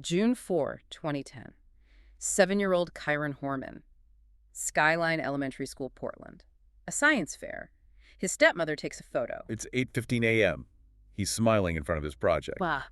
June 4, 2010. 7-year-old Kyron Horman. Skyline Elementary School, Portland. A science fair. His stepmother takes a photo. It's 8:15 a.m. He's smiling in front of his project. Bah.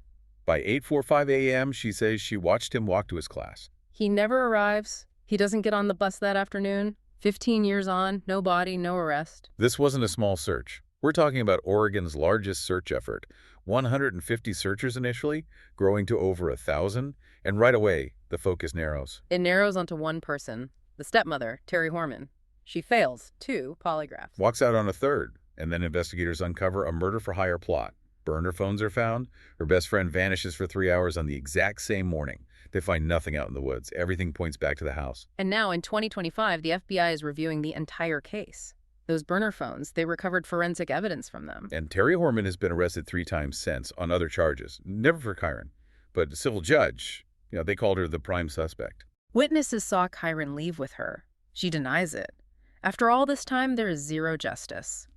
By 8:45 a.m., she says she watched him walk to his class. He never arrives. He doesn't get on the bus that afternoon. 15 years on, no body, no arrest. This wasn't a small search. We're talking about Oregon's largest search effort. 150 searchers initially, growing to over 1,000, and right away, the focus narrows. It narrows onto one person, the stepmother, Terri Horman. She fails 2 polygraphs. Walks out on a third, and then investigators uncover a murder-for-hire plot. Burner phones are found. Her best friend vanishes for 3 hours on the exact same morning. They find nothing out in the woods. Everything points back to the house. And now, in 2025, the FBI is reviewing the entire case. Those burner phones, they recovered forensic evidence from them. And Terri Horman has been arrested 3 times since on other charges. Never for Kyron, but a civil judge, they called her the prime suspect. Witnesses saw Kyron leave with her. She denies it. After all this time, there is zero justice.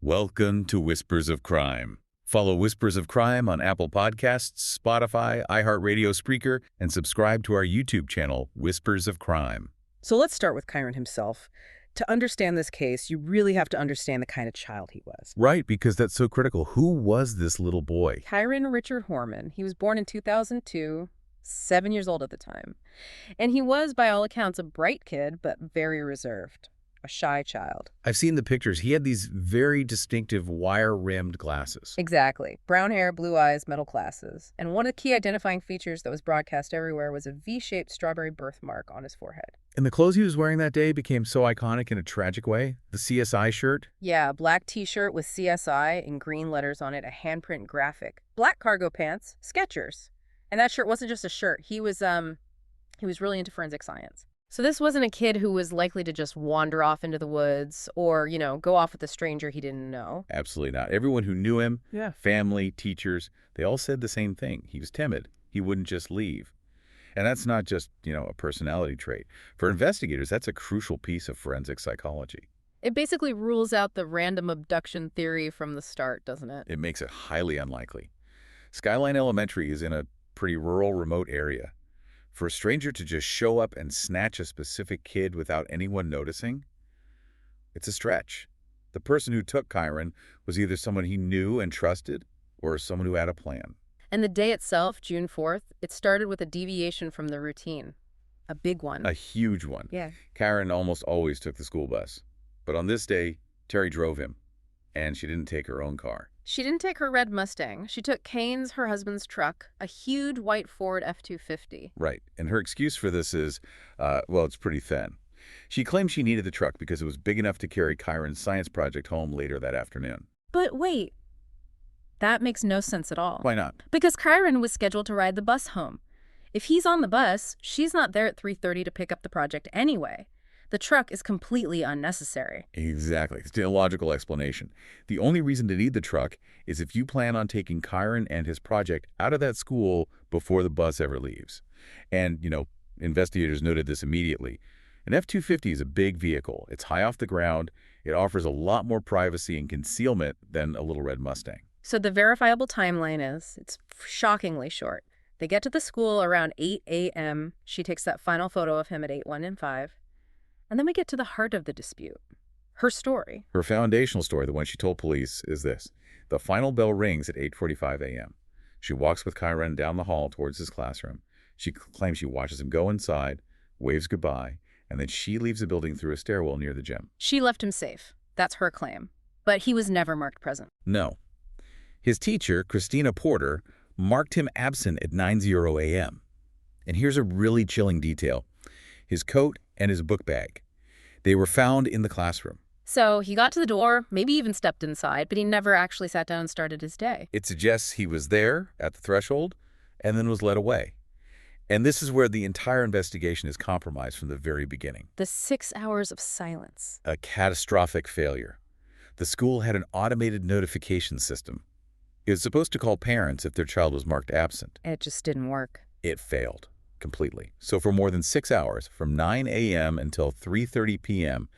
Welcome to Whispers of Crime. Follow Whispers of Crime on Apple Podcasts, Spotify, iHeartRadio, Spreaker, and subscribe to our YouTube channel, Whispers of Crime. So let's start with Kyron himself. To understand this case, you really have to understand the kind of child he was. Right, because that's so critical. Who was this little boy? Kyron Richard Horman. He was born in 2002, 7 years old at the time. And he was, by all accounts, a bright kid, but very reserved. A shy child. I've seen the pictures. He had these very distinctive wire-rimmed glasses. Exactly. Brown hair, blue eyes, middle classes. And one of the key identifying features that was broadcast everywhere was a V-shaped strawberry birthmark on his forehead. And the clothes he was wearing that day became so iconic in a tragic way. The CSI shirt. Yeah, a black T-shirt with CSI in green letters on it, a handprint graphic. Black cargo pants, Skechers. And that shirt wasn't just a shirt. He was really into forensic science. So this wasn't a kid who was likely to just wander off into the woods or, go off with a stranger he didn't know. Absolutely not. Everyone who knew him, family, teachers, they all said the same thing. He was timid. He wouldn't just leave. And that's not just, a personality trait. For investigators, that's a crucial piece of forensic psychology. It basically rules out the random abduction theory from the start, doesn't it? It makes it highly unlikely. Skyline Elementary is in a pretty rural, remote area. For a stranger to just show up and snatch a specific kid without anyone noticing, it's a stretch. The person who took Kyron was either someone he knew and trusted or someone who had a plan. And the day itself, June 4th, it started with a deviation from the routine. A big one. A huge one. Yeah. Kyron almost always took the school bus. But on this day, Terri drove him, and she didn't take her own car. She didn't take her red Mustang. She took Kane's, her husband's truck, a huge white Ford F-250. Right. And her excuse for this is, it's pretty thin. She claimed she needed the truck because it was big enough to carry Kyron's science project home later that afternoon. But wait. That makes no sense at all. Why not? Because Kyron was scheduled to ride the bus home. If he's on the bus, she's not there at 3:30 to pick up the project anyway. The truck is completely unnecessary. Exactly. It's an illogical explanation. The only reason to need the truck is if you plan on taking Kyron and his project out of that school before the bus ever leaves. And, investigators noted this immediately. An F-250 is a big vehicle. It's high off the ground. It offers a lot more privacy and concealment than a little red Mustang. So the verifiable timeline is, it's shockingly short. They get to the school around 8 a.m. She takes that final photo of him at 8:01 and 5. And then we get to the heart of the dispute. Her story. Her foundational story, the one she told police, is this. The final bell rings at 8:45 a.m. She walks with Kyron down the hall towards his classroom. She claims she watches him go inside, waves goodbye, and then she leaves the building through a stairwell near the gym. She left him safe. That's her claim. But he was never marked present. No. His teacher, Christina Porter, marked him absent at 9:00 a.m. And here's a really chilling detail. His coat and his book bag. They were found in the classroom. So he got to the door, maybe even stepped inside, but he never actually sat down and started his day. It suggests he was there at the threshold and then was led away. And this is where the entire investigation is compromised from the very beginning. The 6 hours of silence. A catastrophic failure. The school had an automated notification system. It was supposed to call parents if their child was marked absent. It just didn't work. It failed completely. So for more than 6 hours, from 9 a.m. until 3:30 p.m.,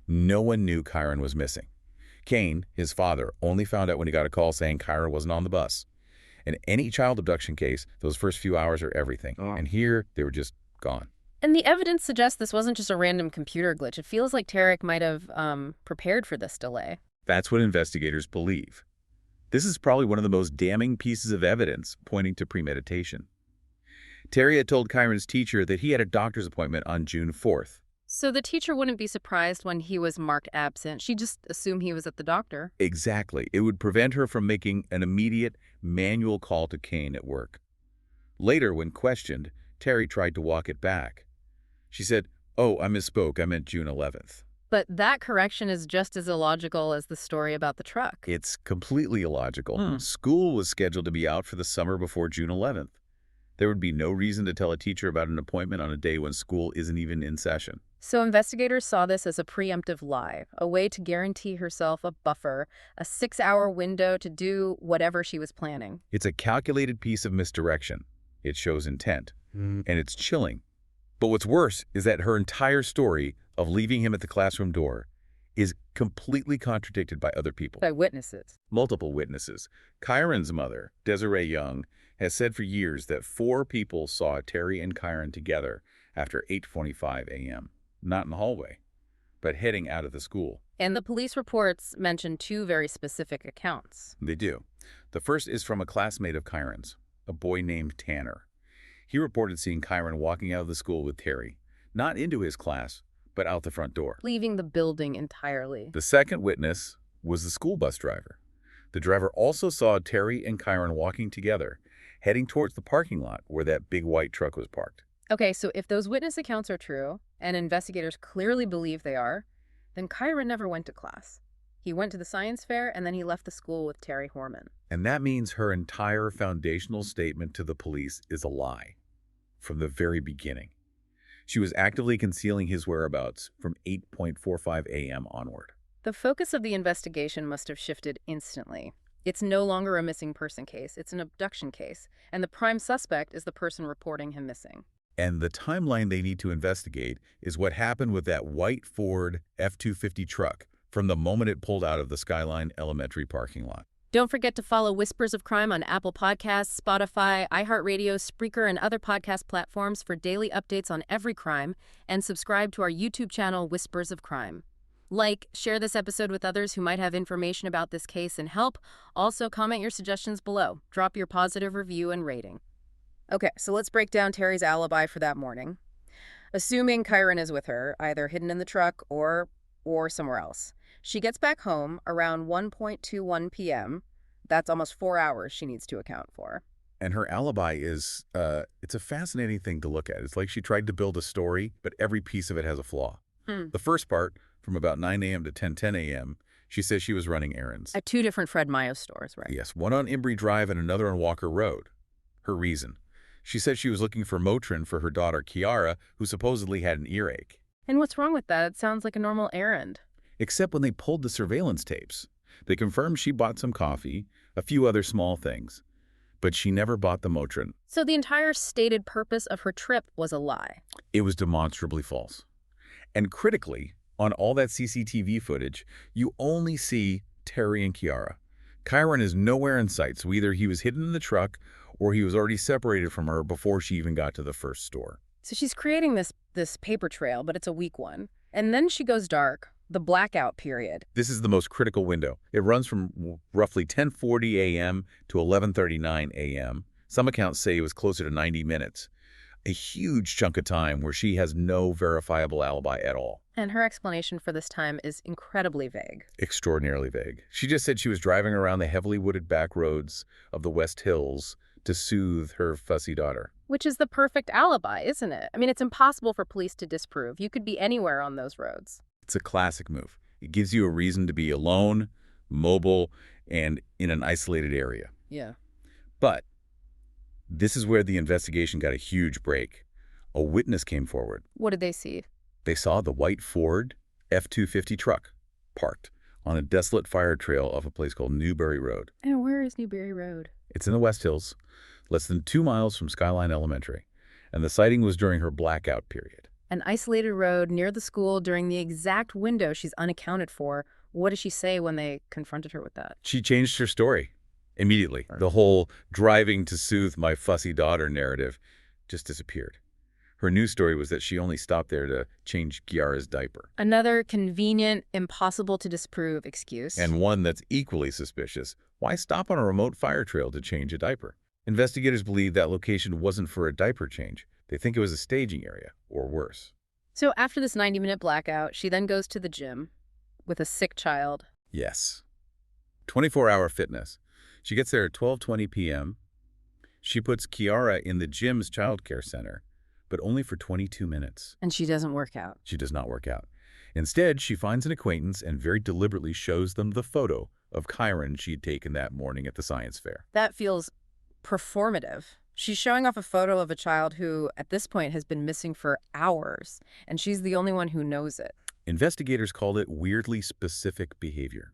no one knew Kyron was missing. Kane, his father, only found out when he got a call saying Kyron wasn't on the bus. In any child abduction case, those first few hours are everything. And here, they were just gone. And the evidence suggests this wasn't just a random computer glitch. It feels like Terri might have prepared for this delay. That's what investigators believe. This is probably one of the most damning pieces of evidence pointing to premeditation. Terri had told Kyron's teacher that he had a doctor's appointment on June 4th. So the teacher wouldn't be surprised when he was marked absent. She'd just assume he was at the doctor. Exactly. It would prevent her from making an immediate manual call to Kane at work. Later, when questioned, Terri tried to walk it back. She said, "Oh, I misspoke. I meant June 11th. But that correction is just as illogical as the story about the truck. It's completely illogical. School was scheduled to be out for the summer before June 11th. There would be no reason to tell a teacher about an appointment on a day when school isn't even in session. So investigators saw this as a preemptive lie, a way to guarantee herself a buffer, a 6-hour window to do whatever she was planning. It's a calculated piece of misdirection. It shows intent, and it's chilling. But what's worse is that her entire story of leaving him at the classroom door is completely contradicted by other people. By witnesses. Multiple witnesses. Kyron's mother, Desiree Young, has said for years that 4 people saw Terri and Kyron together after 8:45 a.m. Not in the hallway, but heading out of the school. And the police reports mention 2 very specific accounts. They do. The first is from a classmate of Kyron's, a boy named Tanner. He reported seeing Kyron walking out of the school with Terri, not into his class, but out the front door, Leaving the building entirely. The second witness was the school bus driver. The driver also saw Terri and Kyron walking together, heading towards the parking lot where that big white truck was parked. Okay, so if those witness accounts are true, and investigators clearly believe they are, then Kyron never went to class. He went to the science fair, and then he left the school with Terri Horman. And that means her entire foundational statement to the police is a lie from the very beginning. She was actively concealing his whereabouts from 8:45 a.m. onward. The focus of the investigation must have shifted instantly. It's no longer a missing person case, it's an abduction case, and the prime suspect is the person reporting him missing. And the timeline they need to investigate is what happened with that white Ford F-250 truck from the moment it pulled out of the Skyline Elementary parking lot. Don't forget to follow Whispers of Crime on Apple Podcasts, Spotify, iHeartRadio, Spreaker, and other podcast platforms for daily updates on every crime, and subscribe to our YouTube channel, Whispers of Crime. Like, share this episode with others who might have information about this case and help. Also, comment your suggestions below. Drop your positive review and rating. Okay, so let's break down Terri's alibi for that morning. Assuming Kyron is with her, either hidden in the truck or somewhere else. She gets back home around 1:21 p.m. That's almost 4 hours she needs to account for. And her alibi is, it's a fascinating thing to look at. It's like she tried to build a story, but every piece of it has a flaw. The first part, from about 9 a.m. to 10:10 a.m., she says she was running errands. At 2 different Fred Meyer stores, right? Yes, one on Embry Drive and another on Walker Road. Her reason. She said she was looking for Motrin for her daughter Kiara, who supposedly had an earache. And what's wrong with that? It sounds like a normal errand. Except when they pulled the surveillance tapes. They confirmed she bought some coffee, a few other small things, but she never bought the Motrin. So the entire stated purpose of her trip was a lie. It was demonstrably false. And critically, on all that CCTV footage, you only see Terri and Kiara. Kyron is nowhere in sight, so either he was hidden in the truck or he was already separated from her before she even got to the first store. So she's creating this paper trail, but it's a weak one. And then she goes dark, the blackout period. This is the most critical window. It runs from roughly 10:40 a.m. to 11:39 a.m. Some accounts say it was closer to 90 minutes. A huge chunk of time where she has no verifiable alibi at all. And her explanation for this time is incredibly vague. Extraordinarily vague. She just said she was driving around the heavily wooded back roads of the West Hills to soothe her fussy daughter. Which is the perfect alibi, isn't it? I mean, it's impossible for police to disprove. You could be anywhere on those roads. It's a classic move. It gives you a reason to be alone, mobile, and in an isolated area. Yeah. But this is where the investigation got a huge break. A witness came forward. What did they see? They saw the white Ford F-250 truck parked on a desolate fire trail off a place called Newberry Road. And where is Newberry Road? It's in the West Hills, less than 2 miles from Skyline Elementary, and the sighting was during her blackout period. An isolated road near the school during the exact window she's unaccounted for. What did she say when they confronted her with that? She changed her story. Immediately, the whole driving to soothe my fussy daughter narrative just disappeared. Her news story was that she only stopped there to change Kiara's diaper. Another convenient, impossible to disprove excuse. And one that's equally suspicious. Why stop on a remote fire trail to change a diaper? Investigators believe that location wasn't for a diaper change. They think it was a staging area, or worse. So after this 90-minute blackout, she then goes to the gym with a sick child. Yes. 24-hour fitness. She gets there at 12:20 p.m. She puts Kiara in the gym's childcare center, but only for 22 minutes. And she doesn't work out. She does not work out. Instead, she finds an acquaintance and very deliberately shows them the photo of Kyron she'd taken that morning at the science fair. That feels performative. She's showing off a photo of a child who, at this point, has been missing for hours, and she's the only one who knows it. Investigators called it weirdly specific behavior.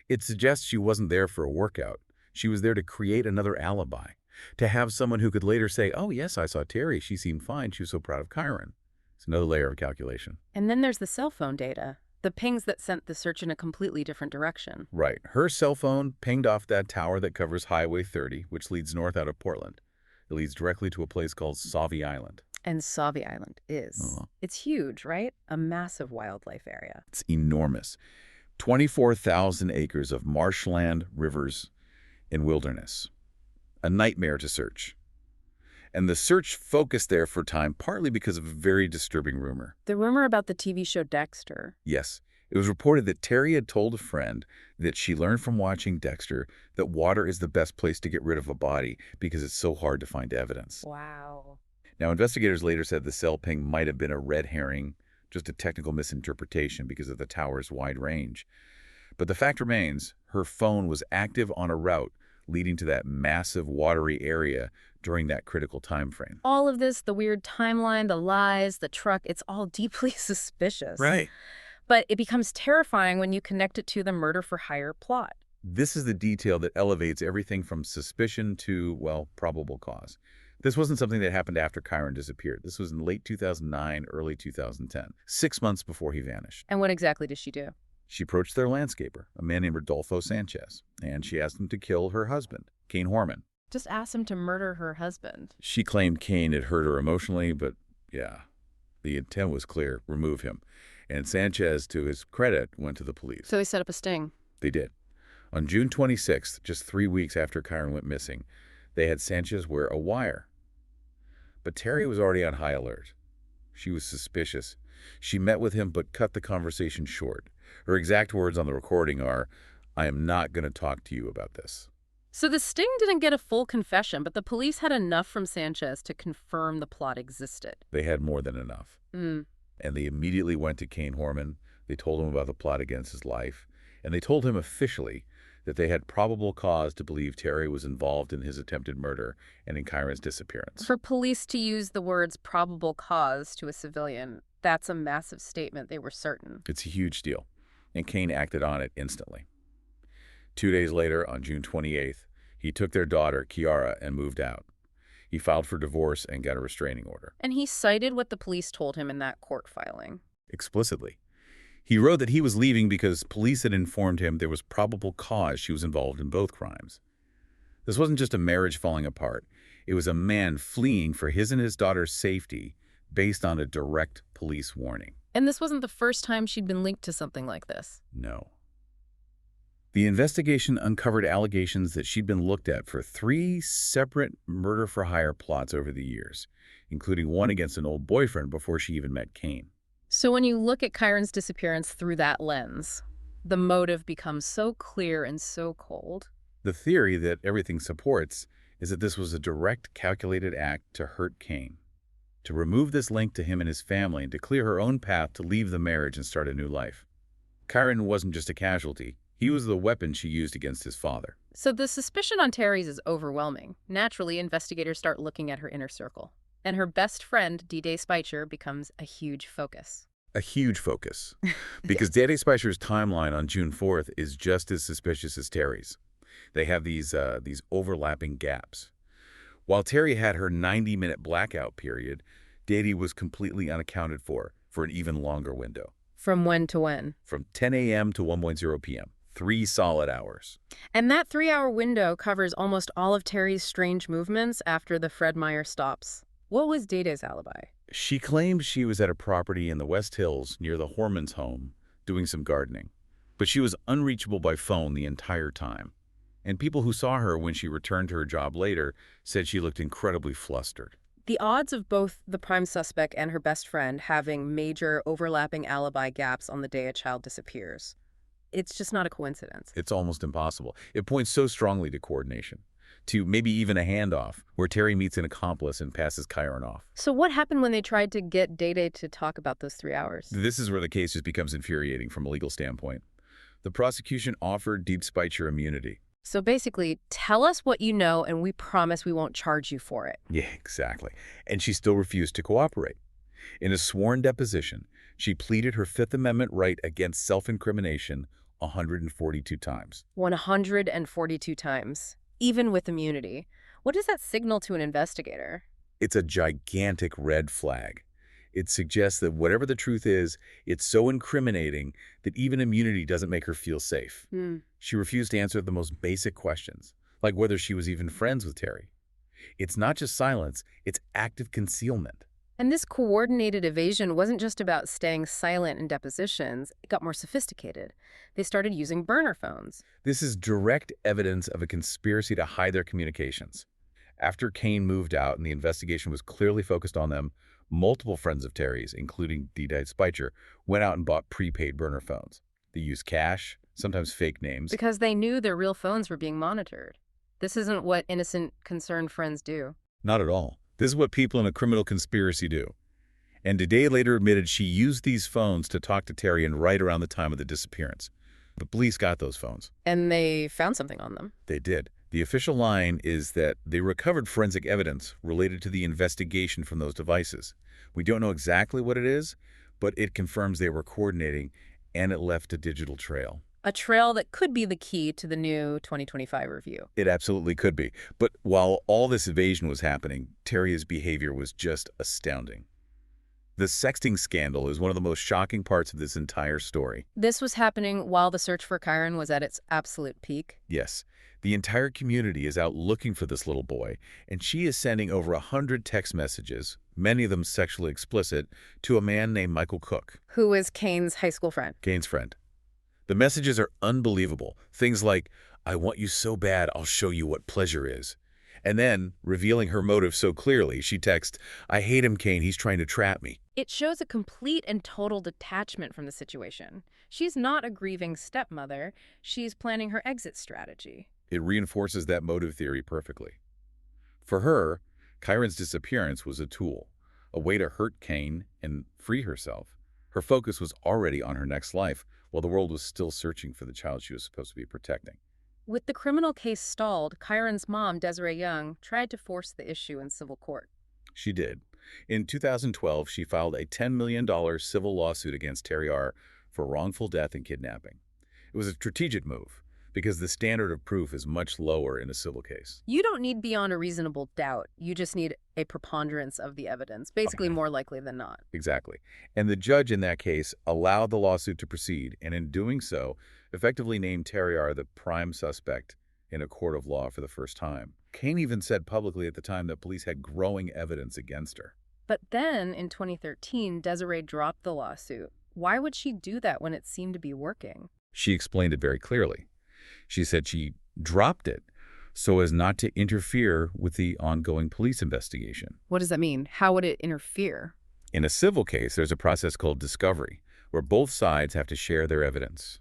It suggests she wasn't there for a workout. She was there to create another alibi, to have someone who could later say, oh, yes, I saw Terri. She seemed fine. She was so proud of Kyron. It's another layer of calculation. And then there's the cell phone data, the pings that sent the search in a completely different direction. Right. Her cell phone pinged off that tower that covers Highway 30, which leads north out of Portland. It leads directly to a place called Sauvie Island. And Sauvie Island is. It's huge, right? A massive wildlife area. It's enormous. 24,000 acres of marshland, rivers, and wilderness. A nightmare to search. And the search focused there for time, partly because of a very disturbing rumor. The rumor about the TV show Dexter. Yes. It was reported that Terri had told a friend that she learned from watching Dexter that water is the best place to get rid of a body because it's so hard to find evidence. Wow. Now, investigators later said the cell ping might have been a red herring, just a technical misinterpretation because of the tower's wide range. But the fact remains, her phone was active on a route leading to that massive watery area during that critical time frame. All of this, the weird timeline, the lies, the truck, it's all deeply suspicious. Right. But it becomes terrifying when you connect it to the murder-for-hire plot. This is the detail that elevates everything from suspicion to, well, probable cause. This wasn't something that happened after Kyron disappeared. This was in late 2009, early 2010, 6 months before he vanished. And what exactly did she do? She approached their landscaper, a man named Rodolfo Sanchez, and she asked him to kill her husband, Kyron Horman. Just asked him to murder her husband. She claimed Kyron had hurt her emotionally, but yeah, the intent was clear, remove him. And Sanchez, to his credit, went to the police. So he set up a sting. They did. On June 26th, just 3 weeks after Kyron went missing, they had Sanchez wear a wire. But Terri was already on high alert. She was suspicious. She met with him but cut the conversation short. Her exact words on the recording are, "I am not going to talk to you about this." So the sting didn't get a full confession, but the police had enough from Sanchez to confirm the plot existed. They had more than enough. And they immediately went to Kyron Horman. They told him about the plot against his life. And they told him officially that they had probable cause to believe Terri was involved in his attempted murder and in Kyron's disappearance. For police to use the words probable cause to a civilian, that's a massive statement. They were certain. It's a huge deal. And Kyron acted on it instantly. 2 days later, on June 28th, he took their daughter, Kiara, and moved out. He filed for divorce and got a restraining order. And he cited what the police told him in that court filing. Explicitly. He wrote that he was leaving because police had informed him there was probable cause she was involved in both crimes. This wasn't just a marriage falling apart. It was a man fleeing for his and his daughter's safety based on a direct police warning. And this wasn't the first time she'd been linked to something like this. No. The investigation uncovered allegations that she'd been looked at for 3 separate murder-for-hire plots over the years, including one against an old boyfriend before she even met Kyron. So when you look at Kyron's disappearance through that lens, the motive becomes so clear and so cold. The theory that everything supports is that this was a direct, calculated act to hurt Kyron, to remove this link to him and his family, and to clear her own path to leave the marriage and start a new life. Kyron wasn't just a casualty. He was the weapon she used against his father. So the suspicion on Terry's is overwhelming. Naturally, investigators start looking at her inner circle. And her best friend, D-Day Speicher, becomes a huge focus. A huge focus. Because D-Day Speicher's timeline on June 4th is just as suspicious as Terry's. They have these overlapping gaps. While Terri had her 90-minute blackout period, D-Day was completely unaccounted for an even longer window. From when to when? From 10 a.m. to 1:0 p.m. 3 solid hours. And that 3-hour window covers almost all of Terri's strange movements after the Fred Meyer stops. What was Day-Day's alibi? She claimed she was at a property in the West Hills near the Horman's home doing some gardening, but she was unreachable by phone the entire time. And people who saw her when she returned to her job later said she looked incredibly flustered. The odds of both the prime suspect and her best friend having major overlapping alibi gaps on the day a child disappears. It's just not a coincidence. It's almost impossible. It points so strongly to coordination, to maybe even a handoff where Terri meets an accomplice and passes Kyron off. So what happened when they tried to get Day-Day to talk about those 3 hours? This is where the case just becomes infuriating from a legal standpoint. The prosecution offered deep spite immunity. So basically, tell us what you know and we promise we won't charge you for it. Yeah, exactly. And she still refused to cooperate. In a sworn deposition, she pleaded her Fifth Amendment right against self-incrimination 142 times. 142 times, even with immunity. What does that signal to an investigator? It's a gigantic red flag. It suggests that whatever the truth is, it's so incriminating that even immunity doesn't make her feel safe. She refused to answer the most basic questions, like whether she was even friends with Terri. It's not just silence, it's active concealment. And this coordinated evasion wasn't just about staying silent in depositions. It got more sophisticated. They started using burner phones. This is direct evidence of a conspiracy to hide their communications. After Kane moved out and the investigation was clearly focused on them, multiple friends of Terri's, including Day-Day Spicher, went out and bought prepaid burner phones. They used cash, sometimes fake names. Because they knew their real phones were being monitored. This isn't what innocent, concerned friends do. Not at all. This is what people in a criminal conspiracy do. And Day-Day later admitted she used these phones to talk to Terri and right around the time of the disappearance. The police got those phones. And they found something on them. They did. The official line is that they recovered forensic evidence related to the investigation from those devices. We don't know exactly what it is, but it confirms they were coordinating, and it left a digital trail. A trail that could be the key to the new 2025 review. It absolutely could be. But while all this evasion was happening, Terri's behavior was just astounding. The sexting scandal is one of the most shocking parts of this entire story. This was happening while the search for Kyron was at its absolute peak. Yes. The entire community is out looking for this little boy, and she is sending over 100 text messages, many of them sexually explicit, to a man named Michael Cook. Who is Kane's high school friend. Kane's friend. The messages are unbelievable. Things like, "I want you so bad, I'll show you what pleasure is." And then, revealing her motive so clearly, she texts, "I hate him, Kane. He's trying to trap me." It shows a complete and total detachment from the situation. She's not a grieving stepmother. She's planning her exit strategy. It reinforces that motive theory perfectly. For her, Kyron's disappearance was a tool, a way to hurt Kane and free herself. Her focus was already on her next life, while the world was still searching for the child she was supposed to be protecting. With the criminal case stalled, Kyron's mom, Desiree Young, tried to force the issue in civil court. She did. In 2012, she filed a $10 million civil lawsuit against Terri R. for wrongful death and kidnapping. It was a strategic move, because the standard of proof is much lower in a civil case. You don't need beyond a reasonable doubt. You just need a preponderance of the evidence, basically more likely than not. Exactly. And the judge in that case allowed the lawsuit to proceed, and in doing so, effectively named Terri R. the prime suspect in a court of law for the first time. Kane even said publicly at the time that police had growing evidence against her. But then, in 2013, Desiree dropped the lawsuit. Why would she do that when it seemed to be working? She explained it very clearly. She said she dropped it so as not to interfere with the ongoing police investigation. What does that mean? How would it interfere? In a civil case, there's a process called discovery, where both sides have to share their evidence.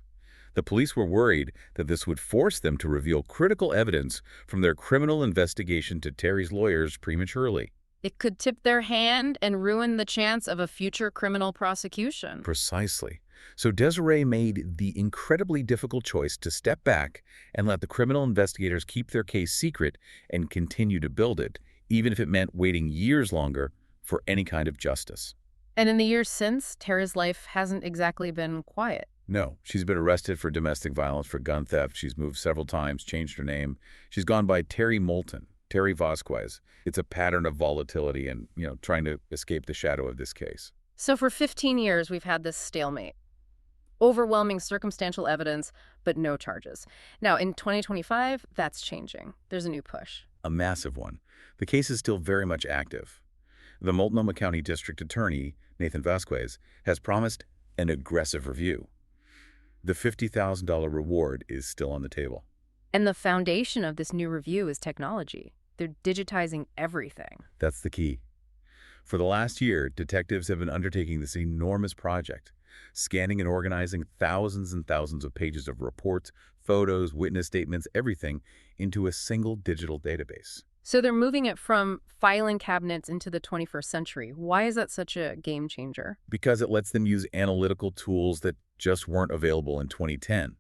The police were worried that this would force them to reveal critical evidence from their criminal investigation to Terri's lawyers prematurely. It could tip their hand and ruin the chance of a future criminal prosecution. Precisely. So Desiree made the incredibly difficult choice to step back and let the criminal investigators keep their case secret and continue to build it, even if it meant waiting years longer for any kind of justice. And in the years since, Terri's life hasn't exactly been quiet. No, she's been arrested for domestic violence, for gun theft. She's moved several times, changed her name. She's gone by Terri Moulton, Terri Vasquez. It's a pattern of volatility and, trying to escape the shadow of this case. So for 15 years, we've had this stalemate. Overwhelming circumstantial evidence, but no charges. Now, in 2025, that's changing. There's a new push. A massive one. The case is still very much active. The Multnomah County District Attorney, Nathan Vasquez, has promised an aggressive review. The $50,000 reward is still on the table. And the foundation of this new review is technology. They're digitizing everything. That's the key. For the last year, detectives have been undertaking this enormous project, scanning and organizing thousands and thousands of pages of reports, photos, witness statements, everything into a single digital database. So they're moving it from filing cabinets into the 21st century. Why is that such a game changer? Because it lets them use analytical tools that just weren't available in 2010.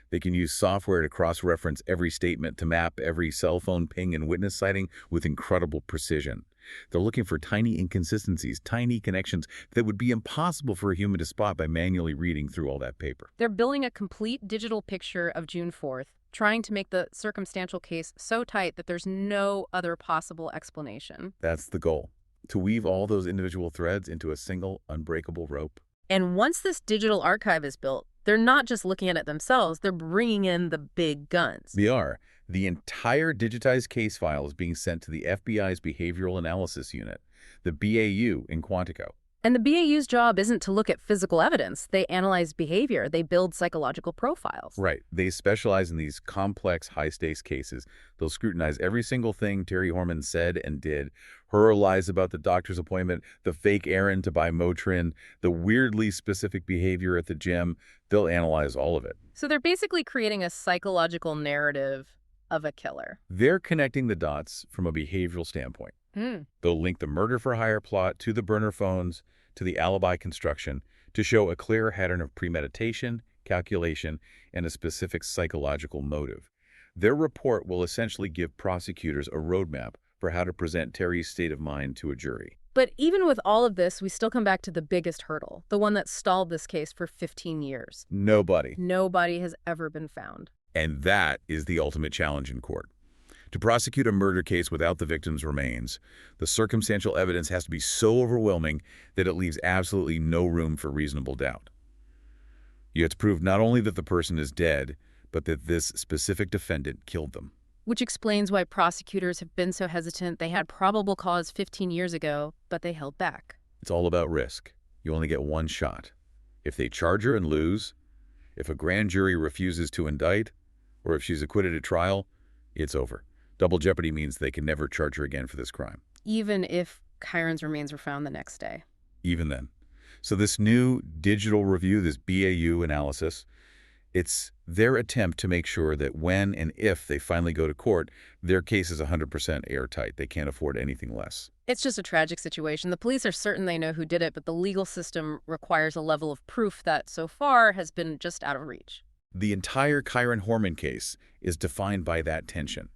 They can use software to cross-reference every statement, to map every cell phone ping and witness sighting with incredible precision. They're looking for tiny inconsistencies, tiny connections that would be impossible for a human to spot by manually reading through all that paper. They're building a complete digital picture of June 4th, trying to make the circumstantial case so tight that there's no other possible explanation. That's the goal, to weave all those individual threads into a single, unbreakable rope. And once this digital archive is built, they're not just looking at it themselves, they're bringing in the big guns. They are. The entire digitized case file is being sent to the FBI's Behavioral Analysis Unit, the BAU in Quantico. And the BAU's job isn't to look at physical evidence. They analyze behavior. They build psychological profiles. Right. They specialize in these complex, high-stakes cases. They'll scrutinize every single thing Terri Horman said and did, her lies about the doctor's appointment, the fake errand to buy Motrin, the weirdly specific behavior at the gym. They'll analyze all of it. So they're basically creating a psychological narrative of a killer. They're connecting the dots from a behavioral standpoint. They'll link the murder-for-hire plot to the burner phones, to the alibi construction, to show a clear pattern of premeditation, calculation, and a specific psychological motive. Their report will essentially give prosecutors a roadmap for how to present Terri's state of mind to a jury. But even with all of this, we still come back to the biggest hurdle, the one that stalled this case for 15 years. Nobody has ever been found. And that is the ultimate challenge in court. To prosecute a murder case without the victim's remains, the circumstantial evidence has to be so overwhelming that it leaves absolutely no room for reasonable doubt. You have to prove not only that the person is dead, but that this specific defendant killed them. Which explains why prosecutors have been so hesitant. They had probable cause 15 years ago, but they held back. It's all about risk. You only get one shot. If they charge her and lose, if a grand jury refuses to indict, or if she's acquitted at trial, it's over. Double jeopardy means they can never charge her again for this crime. Even if Kyron's remains were found the next day. Even then. So this new digital review, this BAU analysis, it's their attempt to make sure that when and if they finally go to court, their case is 100% airtight. They can't afford anything less. It's just a tragic situation. The police are certain they know who did it, but the legal system requires a level of proof that so far has been just out of reach. The entire Kyron Horman case is defined by that tension.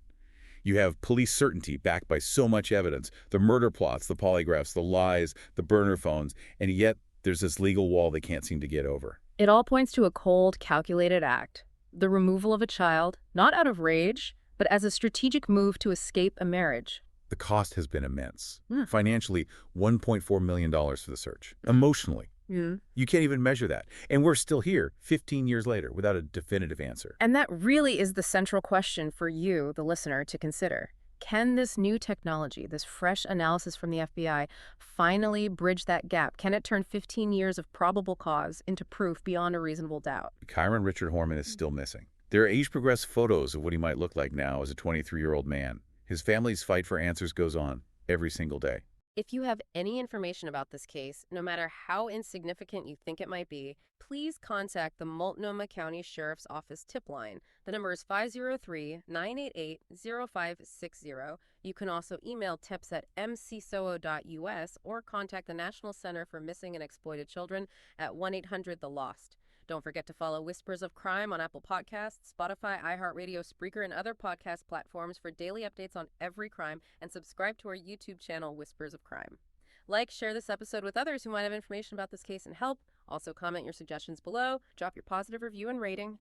You have police certainty backed by so much evidence, the murder plots, the polygraphs, the lies, the burner phones, and yet there's this legal wall they can't seem to get over. It all points to a cold, calculated act. The removal of a child, not out of rage, but as a strategic move to escape a marriage. The cost has been immense. Financially, $1.4 million for the search. Emotionally. You can't even measure that. And we're still here 15 years later without a definitive answer. And that really is the central question for you, the listener, to consider. Can this new technology, this fresh analysis from the FBI, finally bridge that gap? Can it turn 15 years of probable cause into proof beyond a reasonable doubt? Kyron Richard Horman is still missing. There are age-progressed photos of what he might look like now as a 23-year-old man. His family's fight for answers goes on every single day. If you have any information about this case, no matter how insignificant you think it might be, please contact the Multnomah County Sheriff's Office tip line. The number is 503-988-0560. You can also email tips at mcsoo.us or contact the National Center for Missing and Exploited Children at 1-800-THE-LOST. Don't forget to follow Whispers of Crime on Apple Podcasts, Spotify, iHeartRadio, Spreaker, and other podcast platforms for daily updates on every crime, and subscribe to our YouTube channel, Whispers of Crime. Like, share this episode with others who might have information about this case and help. Also, comment your suggestions below. Drop your positive review and rating.